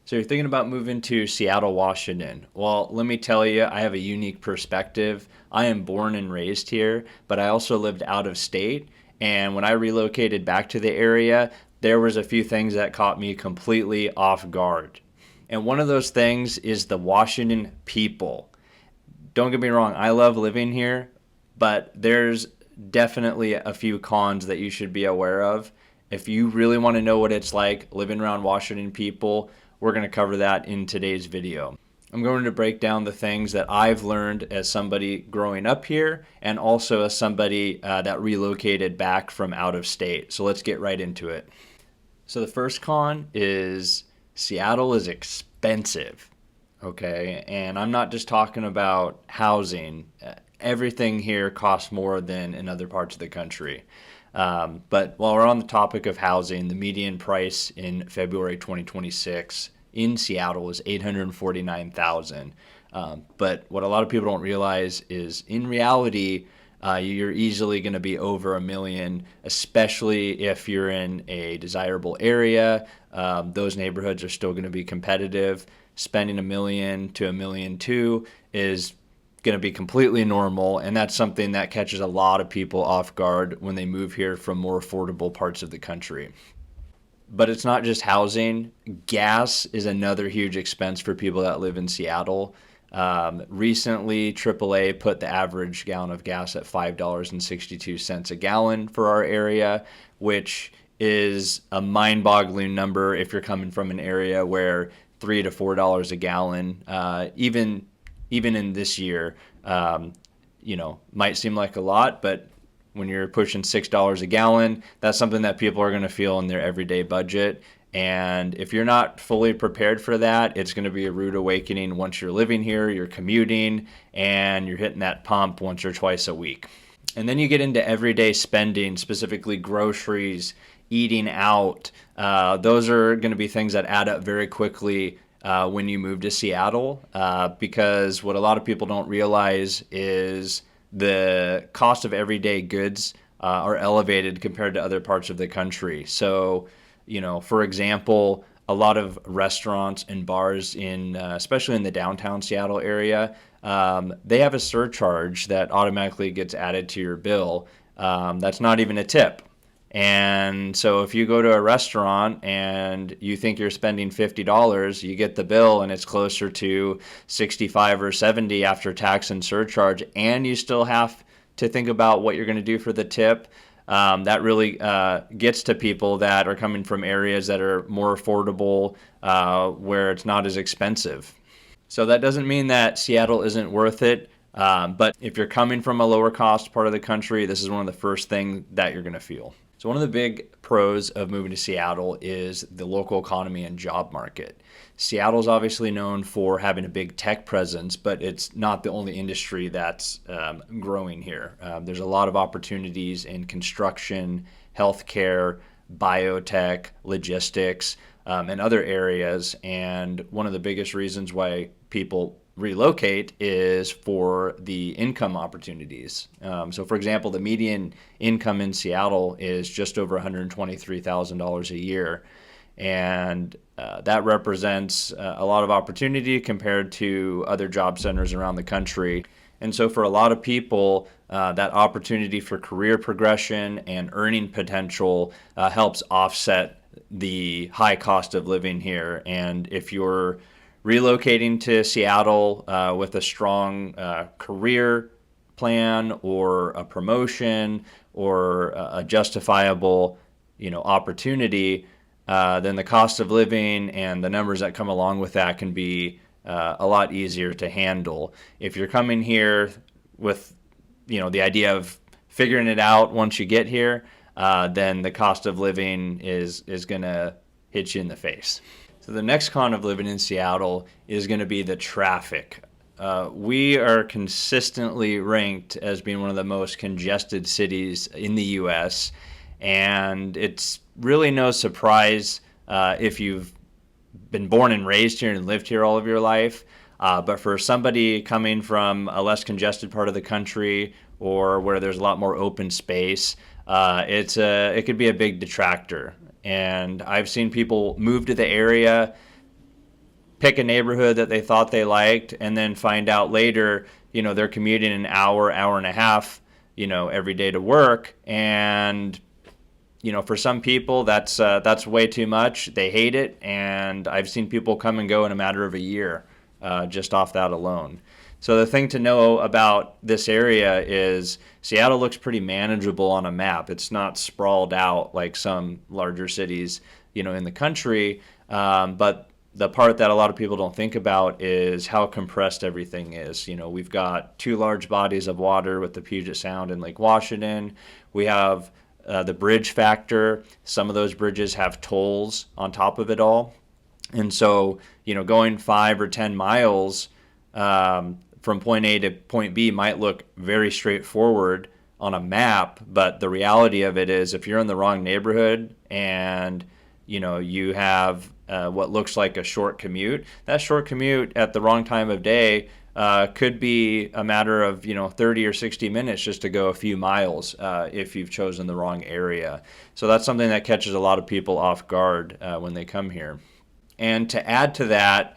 So you're thinking about moving to Seattle, Washington. Well, let me tell you, I have a unique perspective. I am born and raised here, but I also lived out of state. And when I relocated back to the area, there was a few things that caught me completely off guard. And one of those things is the Washington people. Don't get me wrong, I love living here, but there's definitely a few cons that you should be aware of. If you really want to know what it's like living around Washington people, we're going to cover that in today's video. I'm going to break down the things that I've learned as somebody growing up here and also as somebody that relocated back from out of state. So let's get right into it. So the first con is Seattle is expensive. Okay, and I'm not just talking about housing. Everything here costs more than in other parts of the country. But while we're on the topic of housing, the median price in February 2026 in Seattle was $849,000. But what a lot of people don't realize is in reality, you're easily going to be over a million, especially if you're in a desirable area. Those neighborhoods are still going to be competitive. Spending $1 million to $1.2 million is going to be completely normal, and that's something that catches a lot of people off guard when they move here from more affordable parts of the country. But it's not just housing. Gas is another huge expense for people that live in Seattle. Recently, AAA put the average gallon of gas at $5.62 a gallon for our area, which is a mind-boggling number if you're coming from an area where $3 to $4 a gallon, even in this year, might seem like a lot, but when you're pushing $6 a gallon, that's something that people are going to feel in their everyday budget. And if you're not fully prepared for that, it's going to be a rude awakening once you're living here, you're commuting, and you're hitting that pump once or twice a week. And then you get into everyday spending, specifically groceries, eating out. Those are going to be things that add up very quickly when you move to Seattle, because what a lot of people don't realize is the cost of everyday goods are elevated compared to other parts of the country. So, for example, a lot of restaurants and bars especially in the downtown Seattle area, they have a surcharge that automatically gets added to your bill. That's not even a tip. And so if you go to a restaurant and you think you're spending $50, you get the bill and it's closer to 65 or 70 after tax and surcharge, and you still have to think about what you're going to do for the tip. That really gets to people that are coming from areas that are more affordable, where it's not as expensive. So that doesn't mean that Seattle isn't worth it. But if you're coming from a lower cost part of the country, this is one of the first things that you're going to feel. So one of the big pros of moving to Seattle is the local economy and job market. Seattle's obviously known for having a big tech presence, but it's not the only industry that's growing here. There's a lot of opportunities in construction, healthcare, biotech, logistics, and other areas. And one of the biggest reasons why people relocate is for the income opportunities. So for example, the median income in Seattle is just over $123,000 a year. And that represents a lot of opportunity compared to other job centers around the country. And so for a lot of people, that opportunity for career progression and earning potential helps offset the high cost of living here. And if you're relocating to Seattle with a strong career plan or a promotion or a justifiable, opportunity, then the cost of living and the numbers that come along with that can be a lot easier to handle. If you're coming here with, the idea of figuring it out once you get here, then the cost of living is going to hit you in the face. So the next con of living in Seattle is going to be the traffic. We are consistently ranked as being one of the most congested cities in the U.S., and it's really no surprise if you've been born and raised here and lived here all of your life. But for somebody coming from a less congested part of the country or where there's a lot more open space, it could be a big detractor. And I've seen people move to the area pick a neighborhood that they thought they liked, and then find out later, they're commuting an hour, hour and a half, every day to work. And for some people, that's way too much. They hate it, and I've seen people come and go in a matter of a year, just off that alone. So the thing to know about this area is Seattle looks pretty manageable on a map. It's not sprawled out like some larger cities, in the country. But the part that a lot of people don't think about is how compressed everything is. We've got two large bodies of water with the Puget Sound and Lake Washington. We have the bridge factor. Some of those bridges have tolls on top of it all. And so, going 5 or 10 miles from point A to point B might look very straightforward on a map, but the reality of it is if you're in the wrong neighborhood and you have what looks like a short commute, that short commute at the wrong time of day could be a matter of 30 or 60 minutes just to go a few miles if you've chosen the wrong area. So that's something that catches a lot of people off guard when they come here. And to add to that,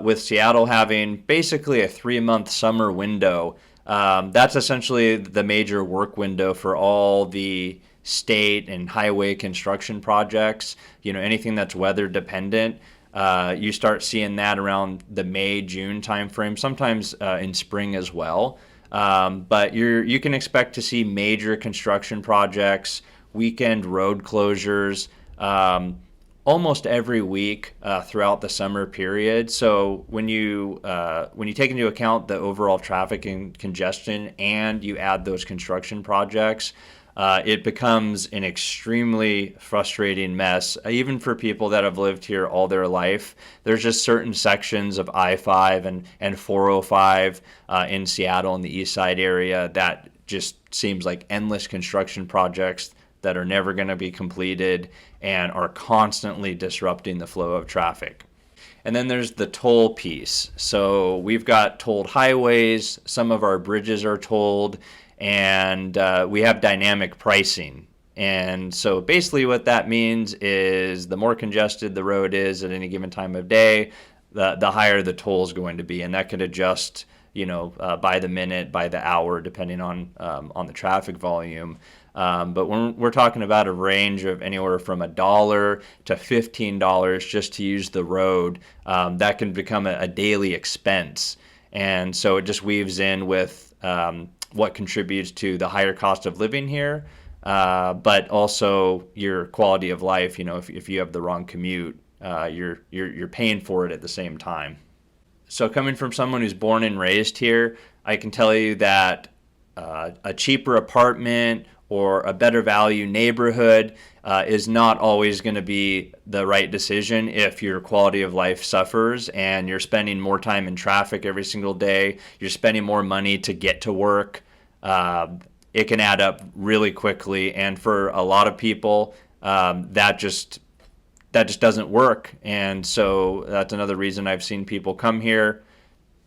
with Seattle having basically a 3-month summer window, that's essentially the major work window for all the state and highway construction projects. Anything that's weather dependent, you start seeing that around the May, June timeframe, sometimes in spring as well. But you can expect to see major construction projects, weekend road closures, almost every week throughout the summer period. So when you take into account the overall traffic and congestion, and you add those construction projects, it becomes an extremely frustrating mess, even for people that have lived here all their life. There's just certain sections of I-5 and 405 in Seattle in the East Side area that just seems like endless construction projects that are never going to be completed and are constantly disrupting the flow of traffic. And then there's the toll piece. So we've got tolled highways, some of our bridges are tolled, and we have dynamic pricing. And so basically what that means is the more congested the road is at any given time of day, the higher the toll is going to be. And that could adjust by the minute, by the hour, depending on the traffic volume. But when we're talking about a range of anywhere from $1 to $15 just to use the road, that can become a daily expense. And so it just weaves in with what contributes to the higher cost of living here, but also your quality of life. If you have the wrong commute, you're paying for it at the same time. So coming from someone who's born and raised here, I can tell you that a cheaper apartment or a better value neighborhood is not always going to be the right decision if your quality of life suffers and you're spending more time in traffic every single day, you're spending more money to get to work. It can add up really quickly, and for a lot of people, that just doesn't work. And so that's another reason I've seen people come here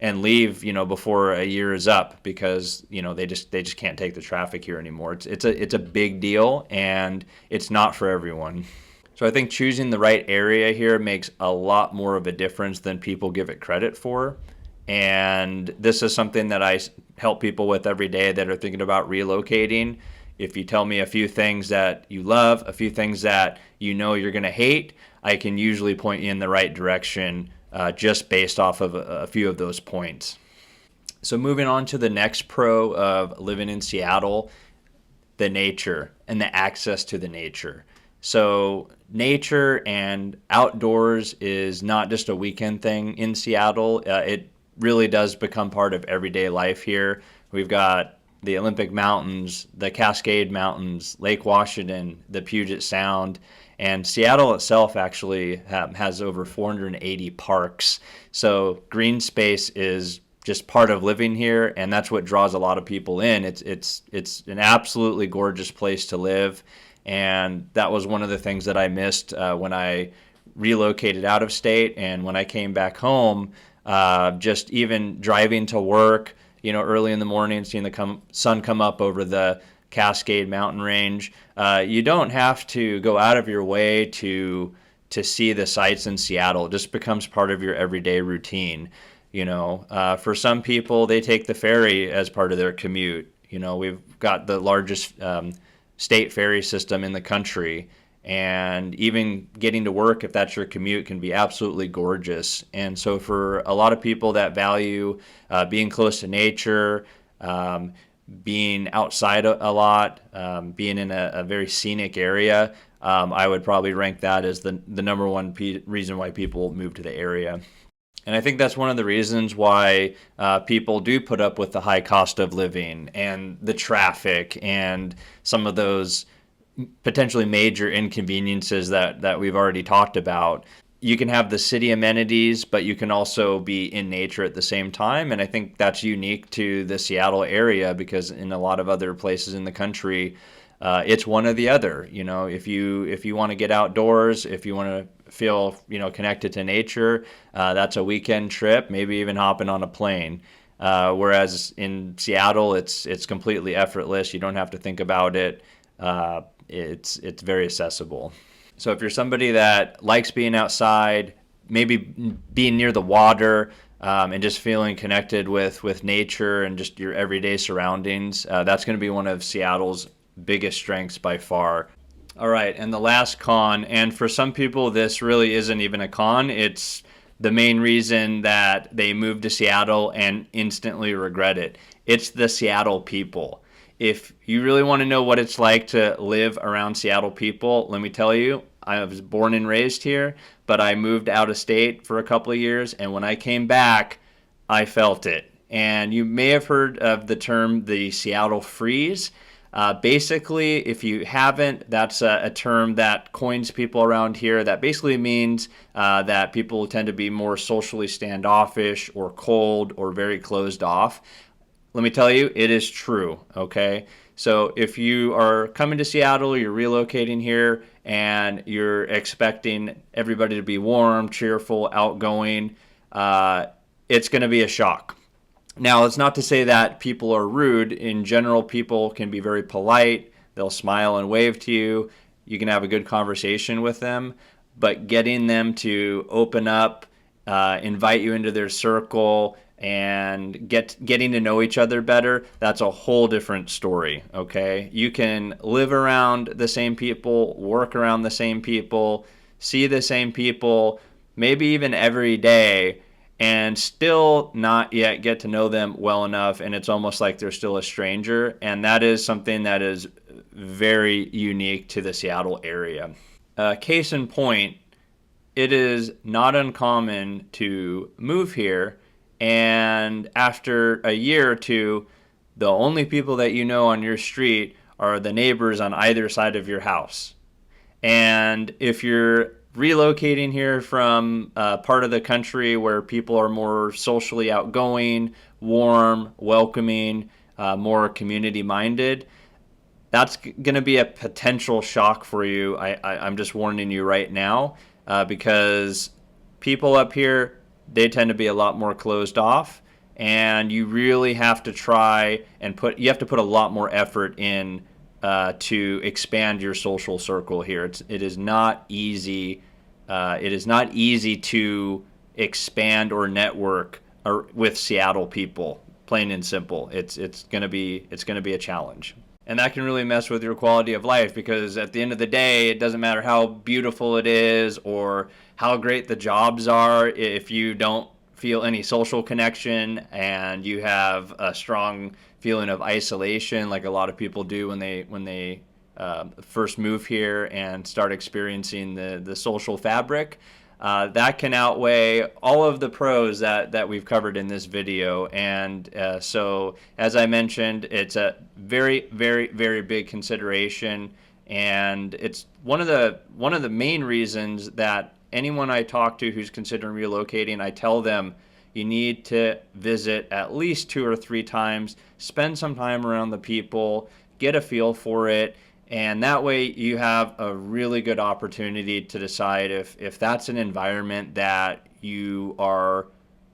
and leave, before a year is up, because they just can't take the traffic here anymore. It's a big deal, and it's not for everyone. So I think choosing the right area here makes a lot more of a difference than people give it credit for. And this is something that I help people with every day that are thinking about relocating. If you tell me a few things that you love, a few things that you're going to hate, I can usually point you in the right direction just based off of a few of those points. So moving on to the next pro of living in Seattle, the nature and the access to the nature. So nature and outdoors is not just a weekend thing in Seattle. It really does become part of everyday life here. We've got the Olympic Mountains, the Cascade Mountains, Lake Washington, the Puget Sound, and Seattle itself actually has over 480 parks. So green space is just part of living here, and that's what draws a lot of people in. It's an absolutely gorgeous place to live, and that was one of the things that I missed when I relocated out of state, and when I came back home, just even driving to work, early in the morning, seeing the sun come up over the Cascade mountain range. You don't have to go out of your way to to see the sights in Seattle. It just becomes part of your everyday routine. For some people, they take the ferry as part of their commute. We've got the largest state ferry system in the country, and even getting to work, if that's your commute, can be absolutely gorgeous. And so for a lot of people that value being close to nature, being outside a lot, being in a very scenic area, I would probably rank that as the number one reason why people move to the area. And I think that's one of the reasons why people do put up with the high cost of living and the traffic and some of those potentially major inconveniences that we've already talked about. You can have the city amenities, but you can also be in nature at the same time. And I think that's unique to the Seattle area, because in a lot of other places in the country, it's one or the other. If you want to get outdoors, if you want to feel connected to nature, that's a weekend trip, maybe even hopping on a plane. Whereas in Seattle, it's completely effortless. You don't have to think about it. It's very accessible. So if you're somebody that likes being outside, maybe being near the water, and just feeling connected with nature and just your everyday surroundings, that's going to be one of Seattle's biggest strengths by far. All right, and the last con, and for some people this really isn't even a con, it's the main reason that they move to Seattle and instantly regret it. It's the Seattle people. If you really want to know what it's like to live around Seattle people, let me tell you, I was born and raised here, but I moved out of state for a couple of years, and when I came back, I felt it. And you may have heard of the term the Seattle freeze. Basically, if you haven't, that's a term that coins people around here. That basically means that people tend to be more socially standoffish or cold or very closed off. Let me tell you, it is true, okay? So if you are coming to Seattle, you're relocating here, and you're expecting everybody to be warm, cheerful, outgoing, it's going to be a shock. Now, it's not to say that people are rude. In general, people can be very polite. They'll smile and wave to you. You can have a good conversation with them. But getting them to open up, invite you into their circle, and getting to know each other better, that's a whole different story, okay? You can live around the same people, work around the same people, see the same people, maybe even every day, and still not yet get to know them well enough, and it's almost like they're still a stranger. And that is something that is very unique to the Seattle area. Case in point, it is not uncommon to move here, and after a year or two, the only people that you know on your street are the neighbors on either side of your house. And if you're relocating here from a part of the country where people are more socially outgoing, warm, welcoming, more community minded, that's going to be a potential shock for you. I'm just warning you right now, because people up here, they tend to be a lot more closed off, and you really have to try and put a lot more effort in to expand your social circle here. It is not easy. It is not easy to expand or network with Seattle people. Plain and simple. It's gonna be a challenge. And that can really mess with your quality of life, because at the end of the day, it doesn't matter how beautiful it is or how great the jobs are. If you don't feel any social connection and you have a strong feeling of isolation, like a lot of people do when they first move here and start experiencing the social fabric, that can outweigh all of the pros that we've covered in this video. And so, as I mentioned, it's a very, very, very big consideration, and it's one of the main reasons that anyone I talk to who's considering relocating, I tell them you need to visit at least 2 or 3 times, spend some time around the people, get a feel for it. And that way you have a really good opportunity to decide if that's an environment that you are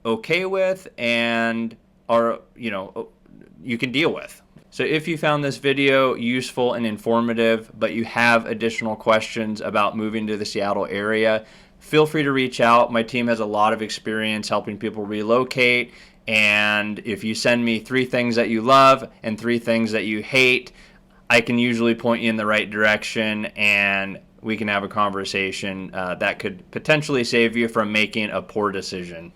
okay with and you can deal with. So if you found this video useful and informative, but you have additional questions about moving to the Seattle area, feel free to reach out. My team has a lot of experience helping people relocate. And if you send me 3 things that you love and 3 things that you hate, I can usually point you in the right direction, and we can have a conversation that could potentially save you from making a poor decision.